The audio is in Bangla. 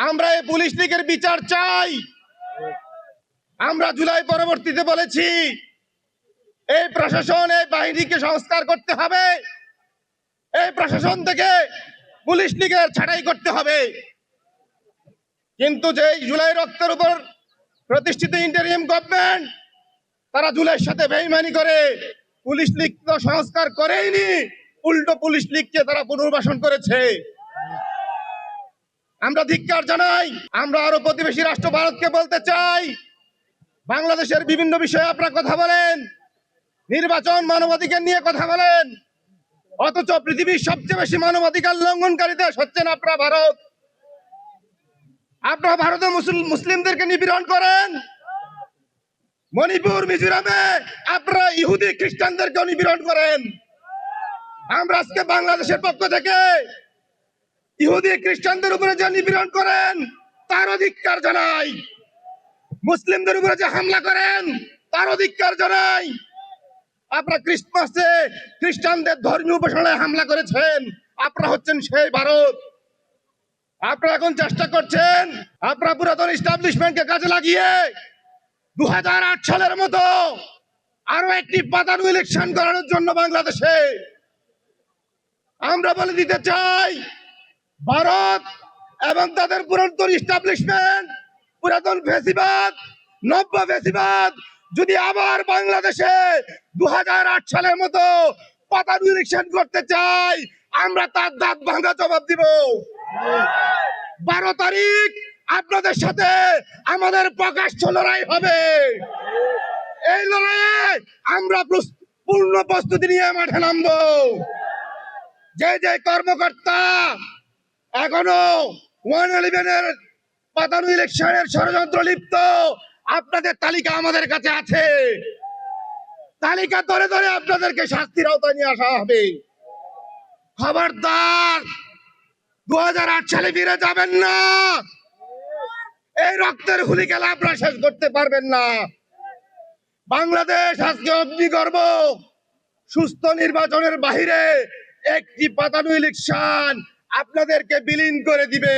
আমরা এই পুলিশ লীগের বিচার চাই। আমরা জুলাই পরবর্তীতে বলেছি এই প্রশাসন এই বাহিনীকে সংস্কার করতে হবে, এই প্রশাসন থেকে পুলিশ লীগের ছাঁটাই করতে হবে। কিন্তু যে জুলাই রক্তের উপর প্রতিষ্ঠিত ইন্টারিম গভর্নমেন্ট তারা জুলাইয়ের সাথে বেইমানি করে পুলিশ লীগ তো সংস্কার করেইনি, উল্টো পুলিশ লীগকে তারা পুনর্বাসন করেছে। আমরা ধিক্কার জানাই। আমরা আরো প্রতিবেশী রাষ্ট্র ভারতকে বলতে চাই, বাংলাদেশের বিভিন্ন বিষয়ে আপনারা কথা বলেন, নির্বাচন মানবাধিকার নিয়ে কথা বলেন, অথচ পৃথিবীর সবচেয়ে বেশি মানবাধিকার লঙ্ঘনকারী দেশ হচ্ছেন আপনারা ভারত। আপনারা ভারতের মুসলিমদেরকে নিপীড়ন করেন, মণিপুর মিজোরামে আপনারা ইহুদি খ্রিস্টানদেরকে নিপীড়ন করেন। আমরা আজকে বাংলাদেশের পক্ষ থেকে ইহুদি খ্রিস্টানদের উপরে যে নিপীড়ন করেন তার ধিক্কার জানাই, মুসলিমদের উপরে যে হামলা করেন তার ধিক্কার জানাই। আপনারা ক্রিসমাসে খ্রিস্টানদের ধর্মীয় উপাসনায় হামলা করেছেন, আপনারা হচ্ছেন সেই ভারত। আপনারা এখন চেষ্টা করছেন আপনারা পুরাতন এস্টাবলিশমেন্টকে কাজে লাগিয়ে 2008 সালের মতো আরো একটি পাতানো ইলেকশন করানোর জন্য বাংলাদেশে। আমরা বলে দিতে চাই, ভারত এবং তাদের পুরাতন এস্টাবলিশমেন্ট, পুরাতন ফ্যাসিবাদ, নব্য ফ্যাসিবাদ যদি আবার বাংলাদেশে 2008 সালের মতো পাতানো ইলেকশন করতে চাই, আমরা তার দাঁত ভাঙা জবাব দিব। 12 তারিখ আপনাদের সাথে আমাদের প্রকাশ্য লড়াই হবে। এই লড়াইয়ে আমরা পূর্ণ প্রস্তুতি নিয়ে মাঠে নামবো। যে যে কর্মকর্তা এখনো 111-এর পাতানো ইলেকশনের ষড়যন্ত্র লিপ্ত, আপনাদের তালিকা আমাদের কাছে আছে। তালিকা ধরে ধরে আপনাদেরকে শাস্তির আওতায় নিয়ে আসা হবে। খবরদার 2008 সালে ফিরে যাবেন না। এই রক্তের হুলি খেলা আপনারা শেষ করতে পারবেন না। বাংলাদেশ আজকে অগ্নিগর্ভ, সুস্থ নির্বাচনের বাহিরে একটি পাতানো ইলেকশন আপনাদেরকে বিলীন করে দিবে।